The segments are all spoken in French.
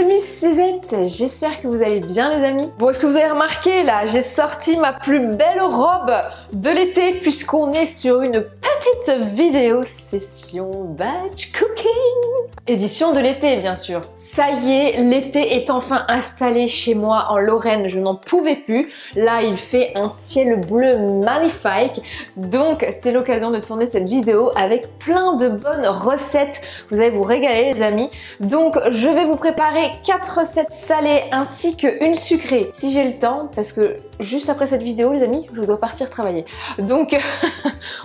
c'est Miss Suzette, j'espère que vous allez bien les amis. Bon, est-ce que vous avez remarqué là, j'ai sorti ma plus belle robe de l'été puisqu'on est sur une petite vidéo session batch cooking. Édition de l'été bien sûr. Ça y est, l'été est enfin installé chez moi en Lorraine, je n'en pouvais plus. Là il fait un ciel bleu magnifique, donc c'est l'occasion de tourner cette vidéo avec plein de bonnes recettes. Vous allez vous régaler les amis. Donc je vais vous préparer 4 recettes salées ainsi qu'une sucrée si j'ai le temps, parce que juste après cette vidéo les amis, je dois partir travailler. Donc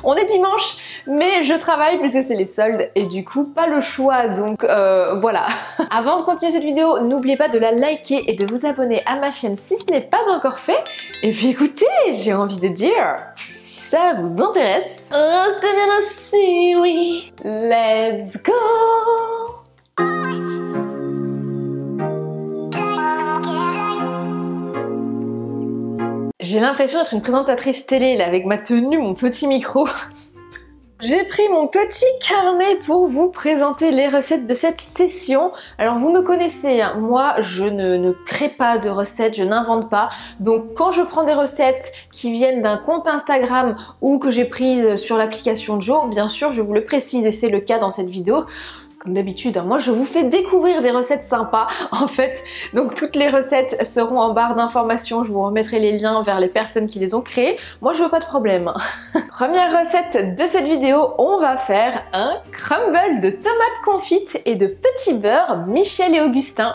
on est dimanche, mais je travaille puisque c'est les soldes et du coup pas le choix, donc voilà. Avant de continuer cette vidéo, n'oubliez pas de la liker et de vous abonner à ma chaîne si ce n'est pas encore fait. Et puis écoutez, j'ai envie de dire, si ça vous intéresse, restez bien assis, oui. Let's go! J'ai l'impression d'être une présentatrice télé là, avec ma tenue, mon petit micro. J'ai pris mon petit carnet pour vous présenter les recettes de cette session. Alors vous me connaissez, hein, moi je ne crée pas de recettes, je n'invente pas. Donc quand je prends des recettes qui viennent d'un compte Instagram ou que j'ai prises sur l'application Joe, bien sûr je vous le précise et c'est le cas dans cette vidéo. Comme d'habitude, moi je vous fais découvrir des recettes sympas en fait, donc toutes les recettes seront en barre d'informations, je vous remettrai les liens vers les personnes qui les ont créées, moi je veux pas de problème. Première recette de cette vidéo, on va faire un crumble de tomates confites et de petit beurre Michel et Augustin.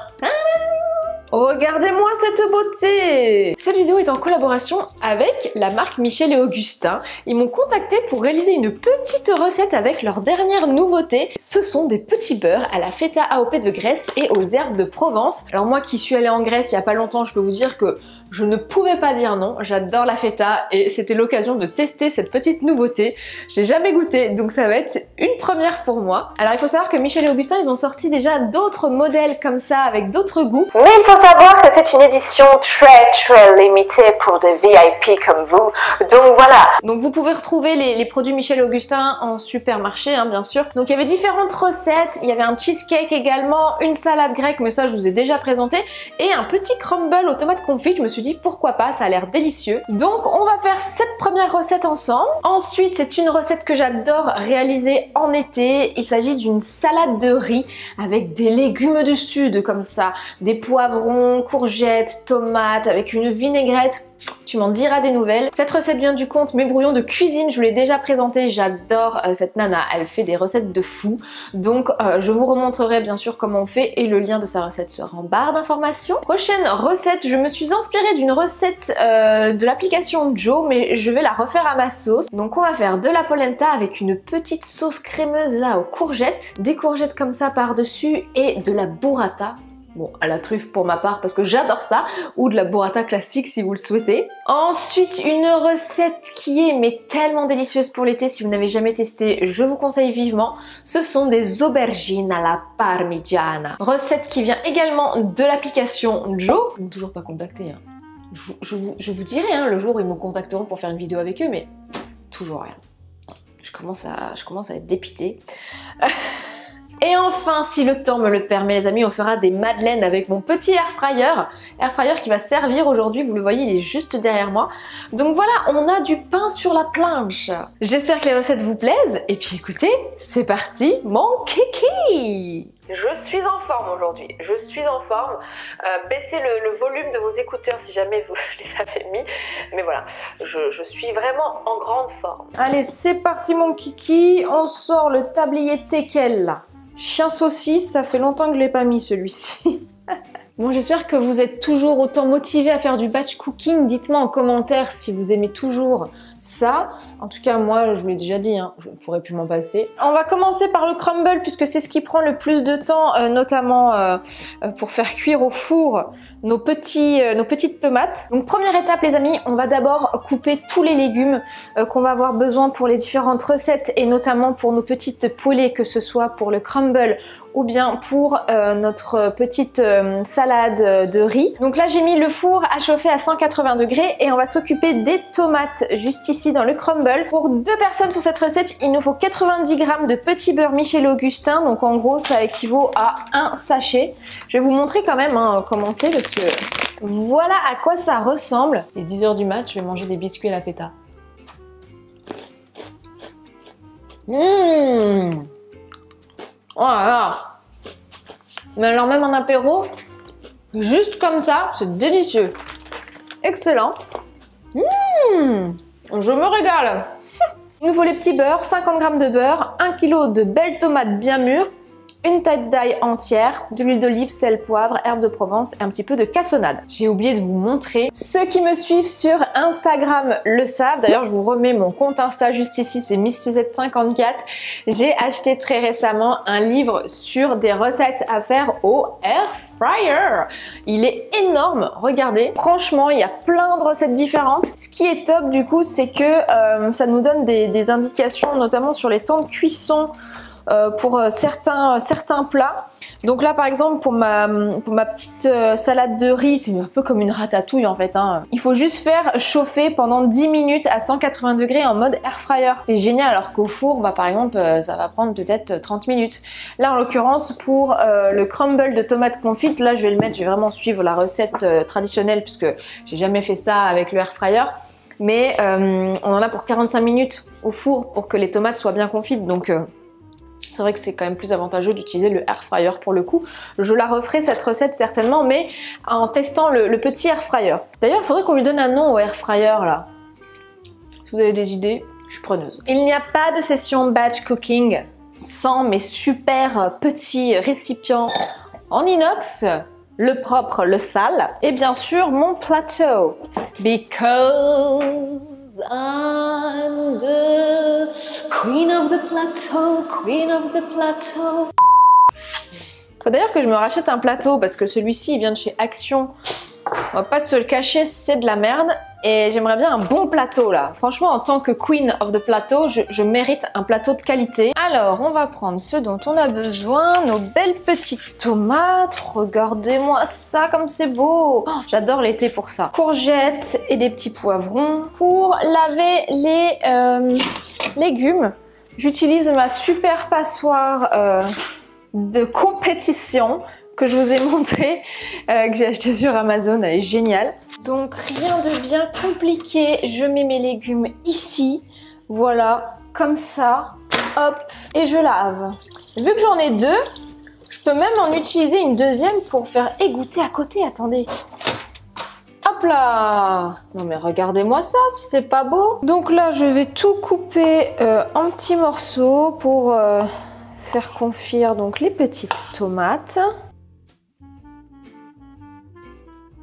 Regardez-moi cette beauté! Cette vidéo est en collaboration avec la marque Michel et Augustin. Ils m'ont contacté pour réaliser une petite recette avec leur dernière nouveauté. Ce sont des petits beurres à la feta AOP de Grèce et aux herbes de Provence. Alors moi qui suis allée en Grèce il y a pas longtemps, je peux vous dire que je ne pouvais pas dire non. J'adore la feta et c'était l'occasion de tester cette petite nouveauté. J'ai jamais goûté, donc ça va être une première pour moi. Alors il faut savoir que Michel et Augustin, ils ont sorti déjà d'autres modèles comme ça avec d'autres goûts. Mais il faut savoir que c'est une édition très limitée pour des VIP comme vous. Donc voilà. Donc vous pouvez retrouver les produits Michel et Augustin en supermarché, hein, bien sûr. Donc il y avait différentes recettes. Il y avait un cheesecake également, une salade grecque, mais ça je vous ai déjà présenté, et un petit crumble aux tomates confites. Je me suis dit pourquoi pas, ça a l'air délicieux. Donc on va faire cette première recette ensemble. Ensuite c'est une recette que j'adore réaliser en été. Il s'agit d'une salade de riz avec des légumes du sud comme ça, des poivrons, courgettes, tomates, avec une vinaigrette. Tu m'en diras des nouvelles. Cette recette vient du compte Mes Brouillons de Cuisine, je vous l'ai déjà présenté, j'adore cette nana, elle fait des recettes de fou. Donc je vous remontrerai bien sûr comment on fait et le lien de sa recette sera en barre d'informations. Prochaine recette, je me suis inspirée d'une recette de l'application Joe, mais je vais la refaire à ma sauce. Donc on va faire de la polenta avec une petite sauce crémeuse là aux courgettes, des courgettes comme ça par-dessus et de la burrata. Bon, à la truffe pour ma part parce que j'adore ça, ou de la burrata classique si vous le souhaitez. Ensuite, une recette qui est mais tellement délicieuse pour l'été, si vous n'avez jamais testé, je vous conseille vivement. Ce sont des aubergines à la parmigiana. Recette qui vient également de l'application Joe. Ils m'ont toujours pas contacté, hein. Je vous dirai hein, le jour où ils me contacteront pour faire une vidéo avec eux, mais toujours rien. Je commence à être dépitée. Et enfin, si le temps me le permet les amis, on fera des madeleines avec mon petit air fryer qui va servir aujourd'hui, vous le voyez, il est juste derrière moi. Donc voilà, on a du pain sur la planche. J'espère que les recettes vous plaisent, et puis écoutez, c'est parti, mon kiki! Je suis en forme aujourd'hui, je suis en forme. Baissez le volume de vos écouteurs si jamais vous les avez mis. Mais voilà, je suis vraiment en grande forme. Allez, c'est parti mon kiki, on sort le tablier teckel là. Chien saucisse, ça fait longtemps que je l'ai pas mis celui-ci. Bon, j'espère que vous êtes toujours autant motivés à faire du batch cooking. Dites-moi en commentaire si vous aimez toujours ça. En tout cas, moi, je vous l'ai déjà dit, hein, je ne pourrais plus m'en passer. On va commencer par le crumble puisque c'est ce qui prend le plus de temps, notamment pour faire cuire au four nos petites tomates. Donc première étape les amis, on va d'abord couper tous les légumes qu'on va avoir besoin pour les différentes recettes et notamment pour nos petites poêlées, que ce soit pour le crumble ou bien pour notre petite salade de riz. Donc là j'ai mis le four à chauffer à 180 degrés et on va s'occuper des tomates juste ici dans le crumble. Pour 2 personnes pour cette recette, il nous faut 90 g de petit beurre Michel-Augustin, donc en gros ça équivaut à un sachet. Je vais vous montrer quand même comment c'est parce que voilà à quoi ça ressemble. Il est 10 h du mat, je vais manger des biscuits à la feta. Oh là là. Mais alors même en apéro, juste comme ça, c'est délicieux. Excellent. Je me régale. Il nous faut les petits beurres, 50 g de beurre, 1 kg de belles tomates bien mûres, une taille d'ail entière, de l'huile d'olive, sel, poivre, herbes de Provence et un petit peu de cassonade. J'ai oublié de vous montrer. Ceux qui me suivent sur Instagram le savent. D'ailleurs, je vous remets mon compte Insta juste ici, c'est Miss Suzette54. J'ai acheté très récemment un livre sur des recettes à faire au air fryer. Il est énorme, regardez. Franchement, il y a plein de recettes différentes. Ce qui est top du coup, c'est que ça nous donne des indications, notamment sur les temps de cuisson, pour certains plats. Donc là par exemple pour ma petite salade de riz, c'est un peu comme une ratatouille en fait, hein. Il faut juste faire chauffer pendant 10 minutes à 180 degrés en mode air fryer. C'est génial, alors qu'au four bah, par exemple ça va prendre peut-être 30 minutes. Là en l'occurrence pour le crumble de tomates confites, là je vais le mettre, je vais vraiment suivre la recette traditionnelle puisque j'ai jamais fait ça avec le air fryer. Mais on en a pour 45 minutes au four pour que les tomates soient bien confites, donc c'est vrai que c'est quand même plus avantageux d'utiliser le air fryer pour le coup. Je la referai cette recette certainement, mais en testant le petit air fryer. D'ailleurs, il faudrait qu'on lui donne un nom au air fryer là. Si vous avez des idées, je suis preneuse. Il n'y a pas de session batch cooking sans mes super petits récipients en inox, le propre, le sale, et bien sûr mon plateau. Because I'm the queen of the plateau, queen of the plateau. Faut d'ailleurs que je me rachète un plateau parce que celui-ci il vient de chez Action. On va pas se le cacher, c'est de la merde. Et j'aimerais bien un bon plateau là. Franchement, en tant que queen of the plateau, je mérite un plateau de qualité. Alors, on va prendre ce dont on a besoin. Nos belles petites tomates. Regardez-moi ça comme c'est beau. Oh, j'adore l'été pour ça. Courgettes et des petits poivrons. Pour laver les légumes, j'utilise ma super passoire de compétition que je vous ai montré, que j'ai acheté sur Amazon, elle est géniale. Donc rien de bien compliqué, je mets mes légumes ici, voilà, comme ça, hop, et je lave. Vu que j'en ai 2, je peux même en utiliser une deuxième pour faire égoutter à côté, attendez. Hop là! Non mais regardez-moi ça, si c'est pas beau! Donc là, je vais tout couper en petits morceaux pour faire confire donc les petites tomates.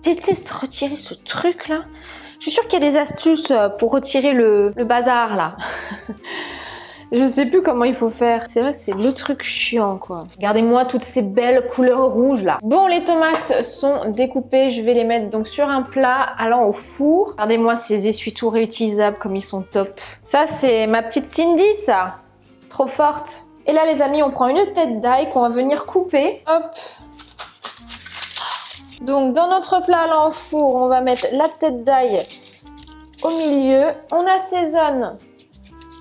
Je déteste retirer ce truc là. Je suis sûre qu'il y a des astuces pour retirer le bazar là. Je sais plus comment il faut faire. C'est vrai, c'est le truc chiant quoi. Regardez-moi toutes ces belles couleurs rouges là. Bon, les tomates sont découpées. Je vais les mettre donc sur un plat allant au four. Regardez-moi ces essuie-tout réutilisables comme ils sont top. Ça, c'est ma petite Cindy ça. Trop forte. Et là les amis, on prend une tête d'ail qu'on va venir couper. Hop. Donc dans notre plat allant au four, on va mettre la tête d'ail au milieu. On assaisonne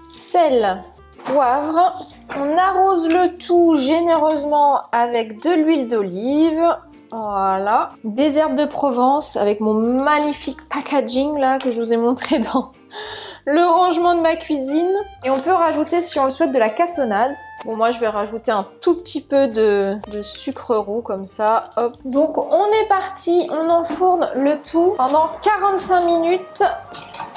sel, poivre. On arrose le tout généreusement avec de l'huile d'olive. Voilà. Des herbes de Provence avec mon magnifique packaging là que je vous ai montré dans le rangement de ma cuisine. Et on peut rajouter, si on le souhaite, de la cassonade. Bon, moi, je vais rajouter un tout petit peu de sucre roux, comme ça. Hop. Donc, on est parti. On enfourne le tout pendant 45 minutes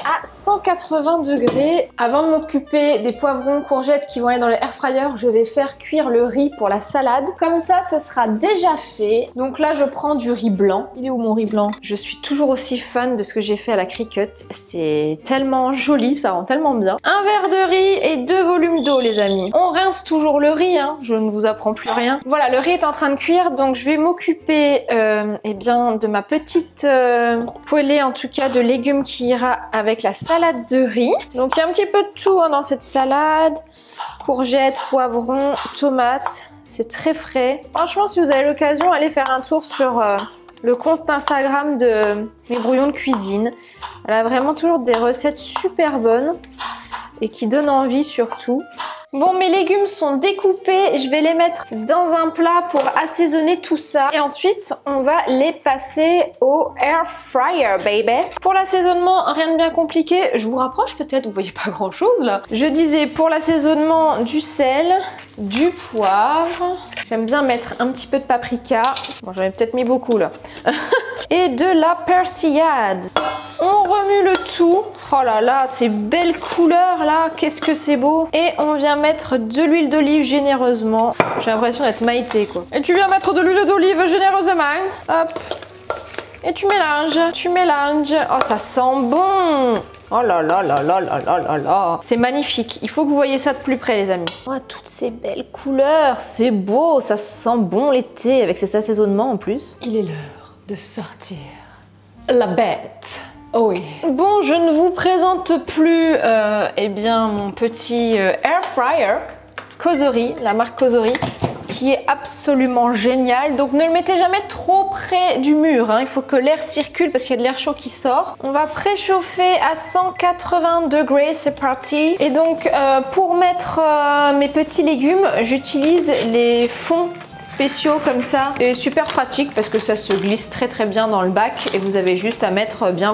à 180 degrés. Avant de m'occuper des poivrons, courgettes qui vont aller dans le air fryer, je vais faire cuire le riz pour la salade. Comme ça, ce sera déjà fait. Donc là, je prends du riz blanc. Il est où mon riz blanc? Je suis toujours aussi fan de ce que j'ai fait à la Cricut. C'est tellement joli, ça rend tellement bien. Un verre de riz et 2 volumes d'eau, les amis. On rince toujours le riz, hein. Je ne vous apprends plus rien. Voilà, le riz est en train de cuire, donc je vais m'occuper eh bien, de ma petite poêlée, en tout cas, de légumes qui ira avec avec la salade de riz. Donc il y a un petit peu de tout hein, dans cette salade. Courgettes, poivrons, tomates. C'est très frais. Franchement, si vous avez l'occasion, allez faire un tour sur le compte Instagram de Mes Brouillons de Cuisine. Elle a vraiment toujours des recettes super bonnes et qui donnent envie surtout. Bon, mes légumes sont découpés, je vais les mettre dans un plat pour assaisonner tout ça. Et ensuite, on va les passer au air fryer, baby. Pour l'assaisonnement, rien de bien compliqué. Je vous rapproche peut-être, vous voyez pas grand chose là. Je disais pour l'assaisonnement du sel, du poivre. J'aime bien mettre un petit peu de paprika. Bon, j'en ai peut-être mis beaucoup là. Et de la persillade. On remue le tout. Oh là là, ces belles couleurs là, qu'est-ce que c'est beau. Et on vient mettre de l'huile d'olive généreusement. J'ai l'impression d'être Maïté quoi. Et tu viens mettre de l'huile d'olive généreusement. Hop. Et tu mélanges, tu mélanges. Oh, ça sent bon. Oh là là là là là là là là. C'est magnifique. Il faut que vous voyez ça de plus près les amis. Oh, toutes ces belles couleurs. C'est beau, ça sent bon l'été avec ces assaisonnements en plus. Il est l'heure de sortir la bête. Oh oui. Bon, je ne vous présente plus eh bien, mon petit air fryer Causerie, la marque Causerie, qui est absolument génial. Donc ne le mettez jamais trop près du mur, hein. Il faut que l'air circule parce qu'il y a de l'air chaud qui sort. On va préchauffer à 180 degrés, c'est parti. Et donc pour mettre mes petits légumes, j'utilise les fonds spéciaux comme ça. Et super pratique parce que ça se glisse très très bien dans le bac et vous avez juste à mettre bien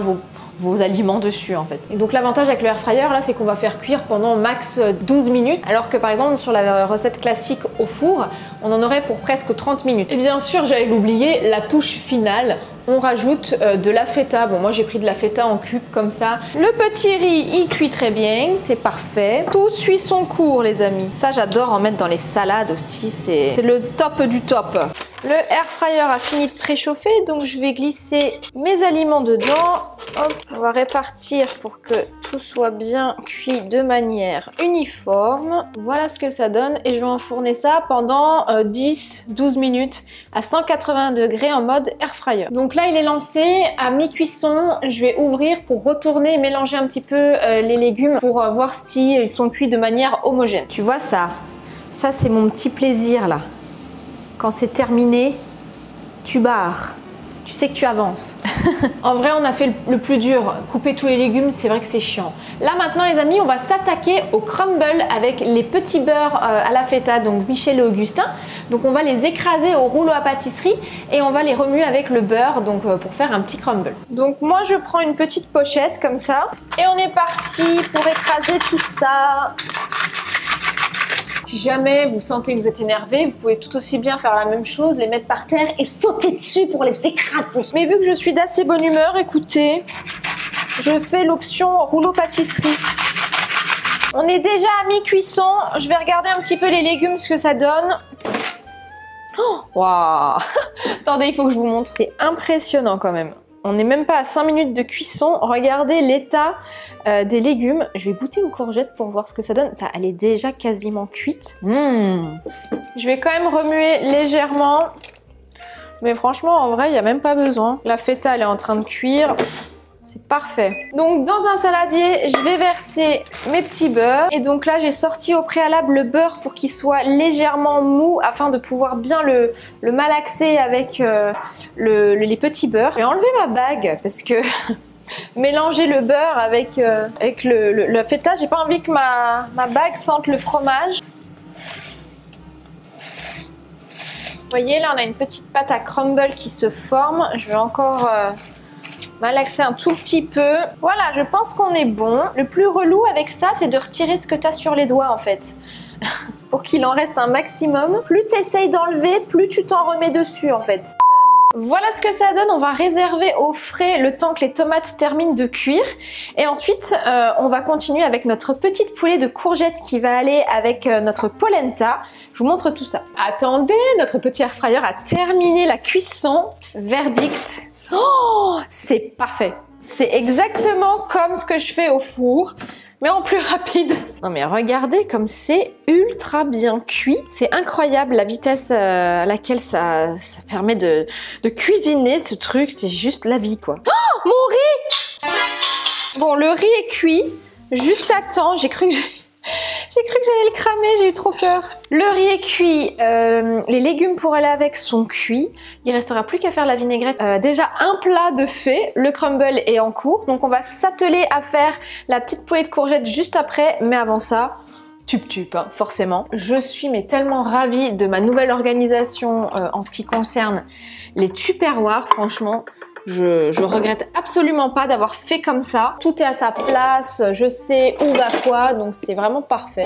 vos aliments dessus en fait. Et donc l'avantage avec le air fryer là, c'est qu'on va faire cuire pendant max 12 minutes, alors que par exemple sur la recette classique au four, on en aurait pour presque 30 minutes. Et bien sûr, j'allais l'oublier, la touche finale, on rajoute de la feta. Bon, moi j'ai pris de la feta en cube comme ça. Le petit riz, il cuit très bien, c'est parfait. Tout suit son cours les amis. Ça, j'adore en mettre dans les salades aussi, c'est le top du top. Le air fryer a fini de préchauffer, donc je vais glisser mes aliments dedans. Hop, on va répartir pour que tout soit bien cuit de manière uniforme. Voilà ce que ça donne et je vais enfourner ça pendant 10-12 minutes à 180 degrés en mode air fryer. Donc là, il est lancé à mi-cuisson. Je vais ouvrir pour retourner et mélanger un petit peu les légumes pour voir s'ils sont cuits de manière homogène. Tu vois ça? Ça, c'est mon petit plaisir là. Quand c'est terminé, tu barres. Tu sais que tu avances. En vrai, on a fait le plus dur. Couper tous les légumes, c'est vrai que c'est chiant. Là, maintenant, les amis, on va s'attaquer au crumble avec les petits beurres à la feta, donc Michel et Augustin. Donc, on va les écraser au rouleau à pâtisserie et on va les remuer avec le beurre donc pour faire un petit crumble. Donc, moi, je prends une petite pochette comme ça et on est parti pour écraser tout ça. Si jamais vous sentez que vous êtes énervé, vous pouvez tout aussi bien faire la même chose, les mettre par terre et sauter dessus pour les écraser. Mais vu que je suis d'assez bonne humeur, écoutez, je fais l'option rouleau pâtisserie. On est déjà à mi-cuisson, je vais regarder un petit peu les légumes, ce que ça donne. Oh, waouh. Attendez, il faut que je vous montre. C'est impressionnant quand même. On n'est même pas à 5 minutes de cuisson. Regardez l'état des légumes. Je vais goûter aux courgettes pour voir ce que ça donne. Elle est déjà quasiment cuite. Je vais quand même remuer légèrement. Mais franchement, en vrai, il n'y a même pas besoin. La feta, elle est en train de cuire. C'est parfait. Donc dans un saladier, je vais verser mes petits beurres. Et donc là, j'ai sorti au préalable le beurre pour qu'il soit légèrement mou afin de pouvoir bien le malaxer avec les petits beurres. Je vais enlever ma bague parce que mélanger le beurre avec le feta, j'ai pas envie que ma bague sente le fromage. Vous voyez, là, on a une petite pâte à crumble qui se forme. Je vais encore malaxer un tout petit peu. Voilà, je pense qu'on est bon. Le plus relou avec ça, c'est de retirer ce que tu as sur les doigts en fait. Pour qu'il en reste un maximum. Plus tu essayes d'enlever, plus tu t'en remets dessus en fait. Voilà ce que ça donne. On va réserver au frais le temps que les tomates terminent de cuire. Et ensuite, on va continuer avec notre petite poêlée de courgettes qui va aller avec notre polenta. Je vous montre tout ça. Attendez, notre petit air fryer a terminé la cuisson. Verdict. Oh, c'est parfait. C'est exactement comme ce que je fais au four, mais en plus rapide. Non mais regardez comme c'est ultra bien cuit. C'est incroyable la vitesse à laquelle ça permet de cuisiner ce truc. C'est juste la vie quoi. Oh, mon riz! Bon, le riz est cuit, juste à temps. J'ai cru que j'allais le cramer, j'ai eu trop peur. Le riz est cuit, les légumes pour aller avec sont cuits. Il restera plus qu'à faire la vinaigrette. Déjà un plat de fait, le crumble est en cours. Donc on va s'atteler à faire la petite poêlée de courgettes juste après. Mais avant ça, tup hein, forcément. Je suis mais tellement ravie de ma nouvelle organisation en ce qui concerne les tupperwares, franchement. Je regrette absolument pas d'avoir fait comme ça. Tout est à sa place, je sais où va quoi, donc c'est vraiment parfait.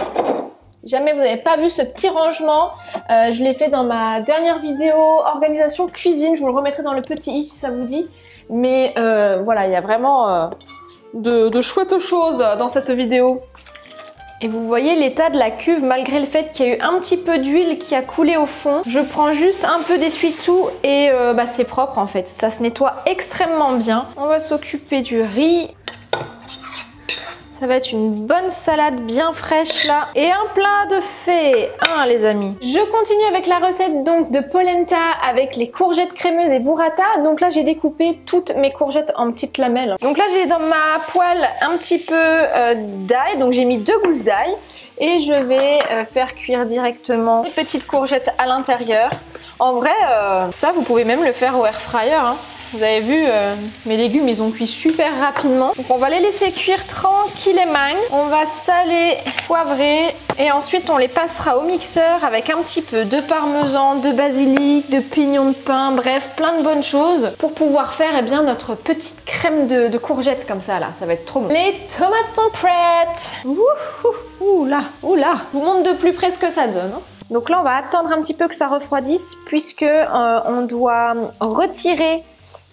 Jamais vous n'avez pas vu ce petit rangement, je l'ai fait dans ma dernière vidéo organisation cuisine, je vous le remettrai dans le petit i si ça vous dit. Mais voilà, il y a vraiment de chouettes choses dans cette vidéo. Et vous voyez l'état de la cuve malgré le fait qu'il y a eu un petit peu d'huile qui a coulé au fond. Je prends juste un peu d'essuie-tout et c'est propre en fait. Ça se nettoie extrêmement bien. On va s'occuper du riz. Ça va être une bonne salade bien fraîche là. Et un plat de fait, hein les amis. Je continue avec la recette donc de polenta avec les courgettes crémeuses et burrata. Donc là j'ai découpé toutes mes courgettes en petites lamelles. Donc là j'ai dans ma poêle un petit peu d'ail. Donc j'ai mis 2 gousses d'ail. Et je vais faire cuire directement les petites courgettes à l'intérieur. En vrai, ça vous pouvez même le faire au air fryer, hein. Vous avez vu, mes légumes, ils ont cuit super rapidement. Donc on va les laisser cuire tranquillement. On va saler, poivrer et ensuite on les passera au mixeur avec un petit peu de parmesan, de basilic, de pignons de pain, bref, plein de bonnes choses pour pouvoir faire eh bien, notre petite crème de courgettes comme ça là. Ça va être trop bon. Les tomates sont prêtes. Ouh là. Je vous montre de plus près ce que ça donne. Hein. Donc là, on va attendre un petit peu que ça refroidisse puisque on doit retirer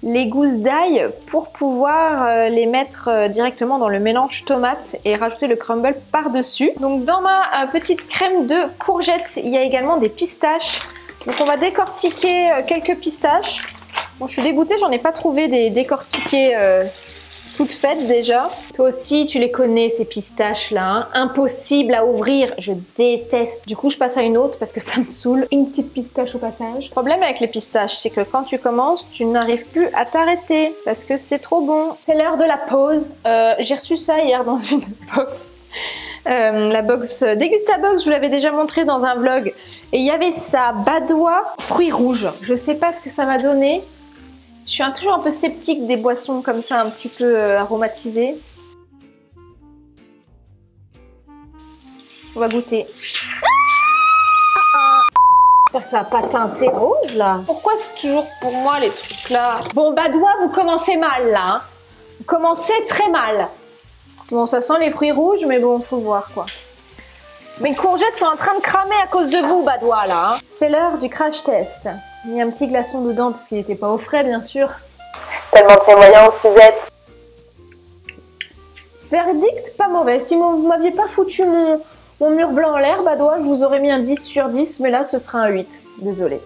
les gousses d'ail pour pouvoir les mettre directement dans le mélange tomate et rajouter le crumble par-dessus. Donc dans ma petite crème de courgettes, il y a également des pistaches. Donc on va décortiquer quelques pistaches. Bon, je suis dégoûtée, j'en ai pas trouvé des décortiquées toutes faites déjà. Toi aussi, tu les connais ces pistaches là, hein. Impossible à ouvrir, je déteste. Du coup, je passe à une autre parce que ça me saoule. Une petite pistache au passage. Le problème avec les pistaches, c'est que quand tu commences, tu n'arrives plus à t'arrêter parce que c'est trop bon. C'est l'heure de la pause. J'ai reçu ça hier dans une box. La box Degustabox, je vous l'avais déjà montré dans un vlog. Et il y avait ça, Badois, fruits rouges. Je sais pas ce que ça m'a donné. Je suis toujours un peu sceptique des boissons comme ça, un petit peu aromatisées. On va goûter. Ça n'a pas teinté rose là. Pourquoi c'est toujours pour moi les trucs là? Bon, Badois, vous commencez mal là. Hein. Vous commencez très mal. Bon, ça sent les fruits rouges, mais bon, faut voir quoi. Mes courgettes sont en train de cramer à cause de vous, Badois là. Hein. C'est l'heure du crash test. J'ai mis un petit glaçon dedans parce qu'il n'était pas au frais, bien sûr. Tellement prévoyante, Suzette. Verdict, pas mauvais. Si vous m'aviez pas foutu mon mur blanc en l'air, Badois, je vous aurais mis un 10 sur 10, mais là, ce sera un 8. Désolée.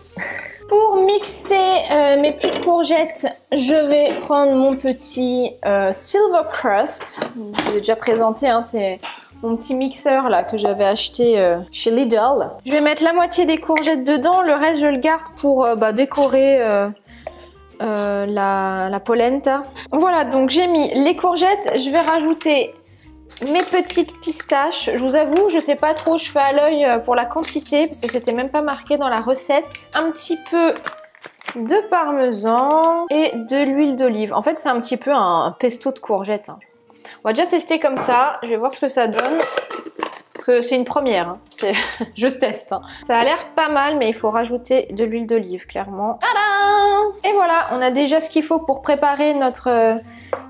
Pour mixer mes petites courgettes, je vais prendre mon petit Silver Crust. Je l'ai déjà présenté, hein, c'est mon petit mixeur là que j'avais acheté chez Lidl. Je vais mettre la moitié des courgettes dedans, le reste je le garde pour décorer la polenta. Voilà, donc j'ai mis les courgettes, je vais rajouter mes petites pistaches. Je vous avoue, je sais pas trop, je fais à l'œil pour la quantité parce que c'était même pas marqué dans la recette. Un petit peu de parmesan et de l'huile d'olive. En fait, c'est un petit peu un pesto de courgettes. Hein. On va déjà tester comme ça, je vais voir ce que ça donne. Parce que c'est une première, hein. Je teste. Hein. Ça a l'air pas mal, mais il faut rajouter de l'huile d'olive, clairement. Tadam! Et voilà, on a déjà ce qu'il faut pour préparer notre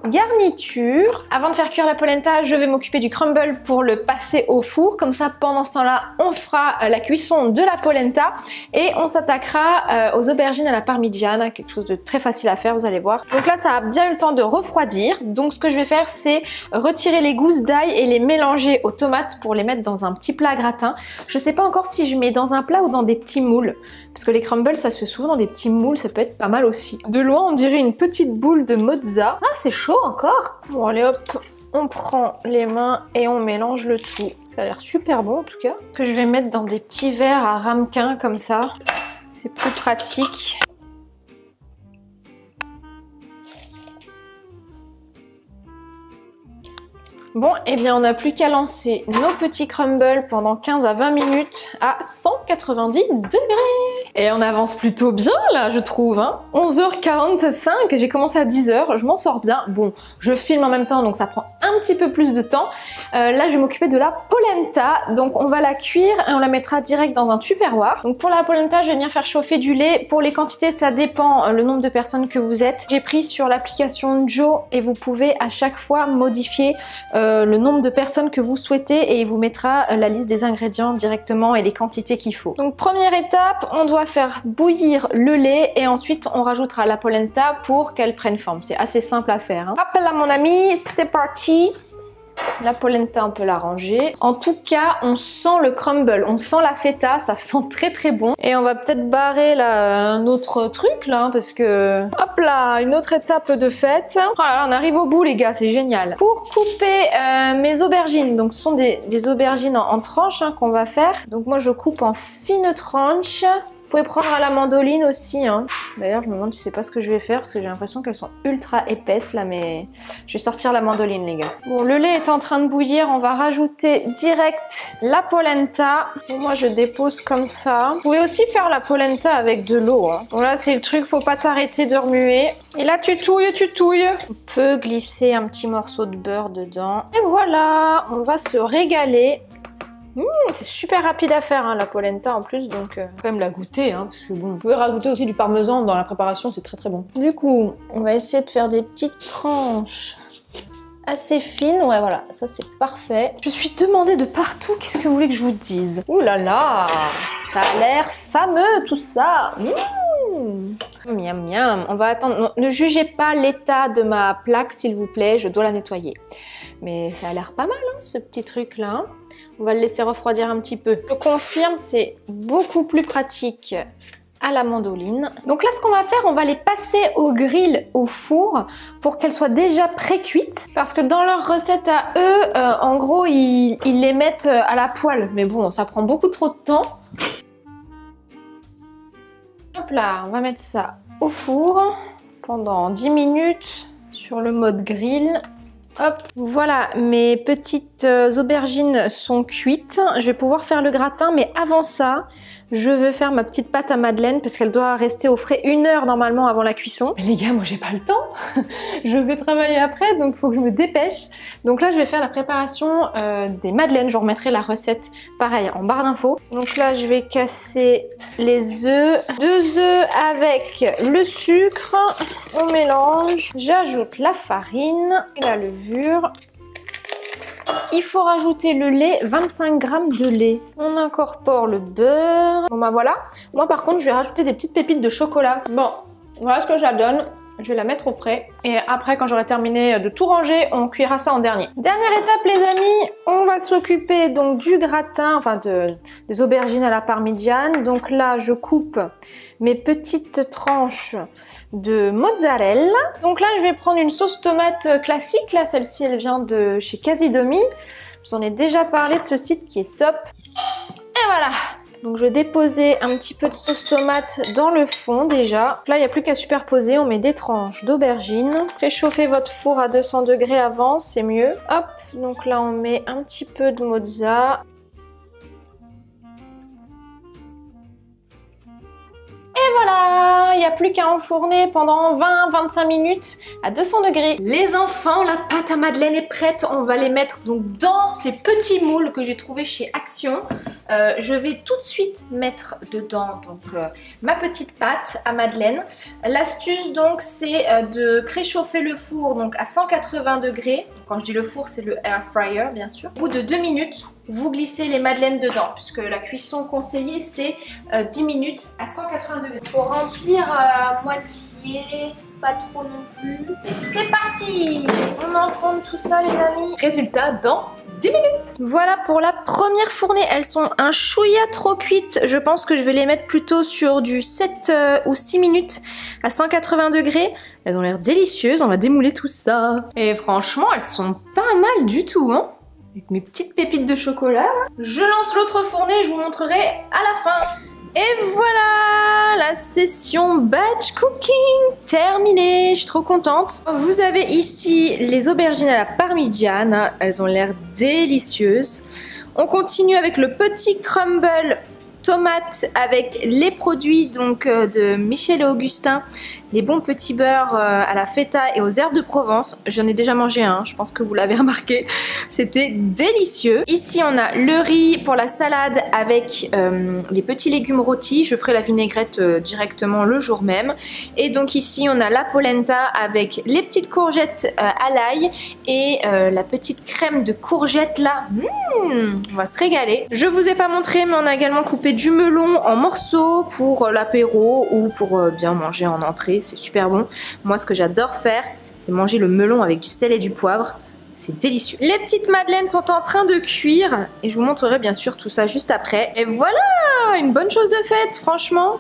garniture. Avant de faire cuire la polenta, je vais m'occuper du crumble pour le passer au four. Comme ça, pendant ce temps-là, on fera la cuisson de la polenta et on s'attaquera aux aubergines à la parmigiana, quelque chose de très facile à faire, vous allez voir. Donc là, ça a bien eu le temps de refroidir. Donc ce que je vais faire, c'est retirer les gousses d'ail et les mélanger aux tomates pour les mettre dans un petit plat gratin. Je sais pas encore si je mets dans un plat ou dans des petits moules. Parce que les crumbles, ça se fait souvent dans des petits moules, ça peut être pas mal aussi. De loin, on dirait une petite boule de mozza. Ah, c'est chaud encore. Bon, allez hop, on prend les mains et on mélange le tout. Ça a l'air super bon en tout cas. Que je vais mettre dans des petits verres à ramequin comme ça. C'est plus pratique. Bon, eh bien on n'a plus qu'à lancer nos petits crumbles pendant 15 à 20 minutes à 190 degrés. Et on avance plutôt bien là, je trouve. Hein. 11h45, j'ai commencé à 10h, je m'en sors bien. Bon, je filme en même temps, donc ça prend un petit peu plus de temps. Là, je vais m'occuper de la polenta. Donc on va la cuire et on la mettra direct dans un tupperware. Donc pour la polenta, je vais venir faire chauffer du lait. Pour les quantités, ça dépend le nombre de personnes que vous êtes. J'ai pris sur l'application Joe et vous pouvez à chaque fois modifier le nombre de personnes que vous souhaitez et il vous mettra la liste des ingrédients directement et les quantités qu'il faut. Donc première étape, on doit faire bouillir le lait et ensuite on rajoutera la polenta pour qu'elle prenne forme. C'est assez simple à faire. Hein. Hop là mon ami, c'est parti. La polenta, on peut la ranger. En tout cas, on sent le crumble, on sent la feta, ça sent très très bon. Et on va peut-être barrer là un autre truc là, parce que... Hop là, une autre étape de fête. Oh là là, on arrive au bout les gars, c'est génial. Pour couper mes aubergines, donc ce sont des aubergines en tranches hein, qu'on va faire. Donc moi je coupe en fines tranches. Vous pouvez prendre à la mandoline aussi. Hein. D'ailleurs, je me demande, je sais pas ce que je vais faire parce que j'ai l'impression qu'elles sont ultra épaisses là, mais je vais sortir la mandoline, les gars. Bon, le lait est en train de bouillir. On va rajouter direct la polenta. Bon, moi, je dépose comme ça. Vous pouvez aussi faire la polenta avec de l'eau. Hein. Bon, là, c'est le truc, faut pas t'arrêter de remuer. Et là, tu touilles, tu touilles. On peut glisser un petit morceau de beurre dedans. Et voilà, on va se régaler. C'est super rapide à faire hein, la polenta en plus, donc faut quand même la goûter hein, parce que bon, vous pouvez rajouter aussi du parmesan dans la préparation, c'est très très bon. Du coup, on va essayer de faire des petites tranches assez fines. Ouais voilà, ça c'est parfait. Je suis demandée de partout, qu'est-ce que vous voulez que je vous dise? Ouh là là, ça a l'air fameux tout ça. Miam miam. On va attendre. Non, ne jugez pas l'état de ma plaque s'il vous plaît, je dois la nettoyer. Mais ça a l'air pas mal hein, ce petit truc là. On va le laisser refroidir un petit peu. Je confirme, c'est beaucoup plus pratique à la mandoline. Donc là, ce qu'on va faire, on va les passer au grill, au four, pour qu'elles soient déjà pré-cuites. Parce que dans leur recette à eux, en gros, ils les mettent à la poêle. Mais bon, ça prend beaucoup trop de temps. Hop là, on va mettre ça au four pendant 10 minutes sur le mode grill. Hop, voilà, mes petites aubergines sont cuites. Je vais pouvoir faire le gratin, mais avant ça, je vais faire ma petite pâte à madeleine parce qu'elle doit rester au frais 1 heure normalement avant la cuisson. Mais les gars, moi j'ai pas le temps. Je vais travailler après, donc il faut que je me dépêche. Donc là, je vais faire la préparation des madeleines. Je vous remettrai la recette, pareil, en barre d'infos. Donc là, je vais casser les œufs. 2 œufs avec le sucre. On mélange. J'ajoute la farine et la levure. Il faut rajouter le lait, 25 g de lait. On incorpore le beurre. Bon bah voilà. Moi par contre, je vais rajouter des petites pépites de chocolat. Bon, voilà ce que ça donne. Je vais la mettre au frais. Et après, quand j'aurai terminé de tout ranger, on cuira ça en dernier. Dernière étape les amis, on va s'occuper donc du gratin, enfin des aubergines à la parmigiane. Donc là, je coupe mes petites tranches de mozzarella. Donc là, je vais prendre une sauce tomate classique. Là, celle-ci, elle vient de chez Casidomi. Je vous en ai déjà parlé de ce site qui est top. Et voilà. Donc je vais déposer un petit peu de sauce tomate dans le fond déjà. Là, il n'y a plus qu'à superposer. On met des tranches d'aubergines. Préchauffez votre four à 200 degrés avant, c'est mieux. Hop, donc là, on met un petit peu de mozza. Et voilà, il n'y a plus qu'à enfourner pendant 20-25 minutes à 200 degrés. Les enfants, la pâte à madeleine est prête. On va les mettre donc dans ces petits moules que j'ai trouvés chez Action. Je vais tout de suite mettre dedans donc ma petite pâte à madeleine. L'astuce donc c'est de préchauffer le four donc à 180 degrés. Quand je dis le four, c'est le air fryer bien sûr. Au bout de 2 minutes, vous glissez les madeleines dedans puisque la cuisson conseillée c'est 10 minutes à 180 degrés. Il faut remplir à moitié, pas trop non plus. C'est parti! On enfonce tout ça les amis. Résultat dans 10 minutes. Voilà pour la première fournée. Elles sont un chouïa trop cuites. Je pense que je vais les mettre plutôt sur du 7 ou 6 minutes à 180 degrés. Elles ont l'air délicieuses. On va démouler tout ça. Et franchement, elles sont pas mal du tout, hein. Avec mes petites pépites de chocolat. Je lance l'autre fournée et je vous montrerai à la fin. Et voilà, la session batch cooking terminée. Je suis trop contente. Vous avez ici les aubergines à la parmigiana. Elles ont l'air délicieuses. On continue avec le petit crumble tomate avec les produits donc de Michel et Augustin, les bons petits beurres à la feta et aux herbes de Provence. J'en ai déjà mangé un, je pense que vous l'avez remarqué, c'était délicieux. Ici on a le riz pour la salade avec les petits légumes rôtis, je ferai la vinaigrette directement le jour même. Et donc ici on a la polenta avec les petites courgettes à l'ail et la petite crème de courgettes là. On va se régaler. Je vous ai pas montré mais on a également coupé du melon en morceaux pour l'apéro ou pour bien manger en entrée, c'est super bon. Moi ce que j'adore faire c'est manger le melon avec du sel et du poivre, c'est délicieux. Les petites madeleines sont en train de cuire et je vous montrerai bien sûr tout ça juste après. Et voilà, une bonne chose de faite, franchement.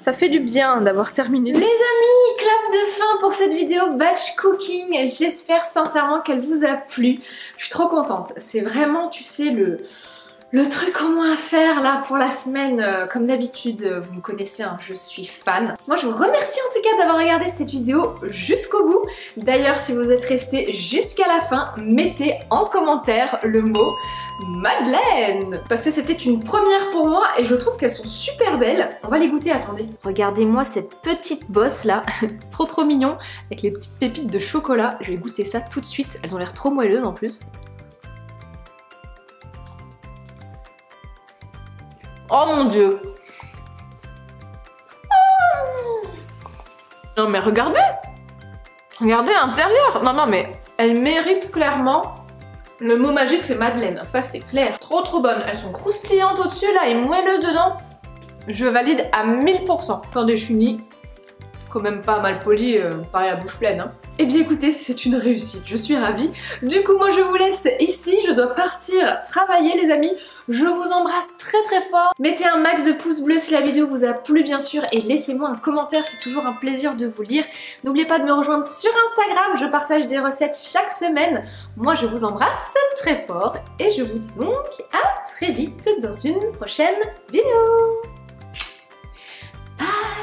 Ça fait du bien d'avoir terminé. Les amis, clap de fin pour cette vidéo batch cooking. J'espère sincèrement qu'elle vous a plu. Je suis trop contente. C'est vraiment, tu sais, le truc en moins à faire là pour la semaine. Comme d'habitude, vous me connaissez, hein, je suis fan. Moi je vous remercie en tout cas d'avoir regardé cette vidéo jusqu'au bout. D'ailleurs si vous êtes resté jusqu'à la fin, mettez en commentaire le mot madeleine, parce que c'était une première pour moi et je trouve qu'elles sont super belles. On va les goûter, attendez. Regardez-moi cette petite bosse là, trop mignon, avec les petites pépites de chocolat. Je vais goûter ça tout de suite, elles ont l'air trop moelleuses en plus. Oh mon dieu! Non mais regardez! Regardez l'intérieur! Non mais elle mérite clairement le mot magique, c'est madeleine. Ça c'est clair. Trop bonnes. Elles sont croustillantes au-dessus là et moelleuses dedans. Je valide à 1000%. Attendez, je suis ni quand même pas mal poli, par la bouche pleine. Hein. Eh bien écoutez, c'est une réussite, je suis ravie. Du coup, moi je vous laisse ici, je dois partir travailler les amis. Je vous embrasse très fort. Mettez un max de pouces bleus si la vidéo vous a plu bien sûr et laissez-moi un commentaire, c'est toujours un plaisir de vous lire. N'oubliez pas de me rejoindre sur Instagram, je partage des recettes chaque semaine. Moi je vous embrasse très fort et je vous dis donc à très vite dans une prochaine vidéo. Bye!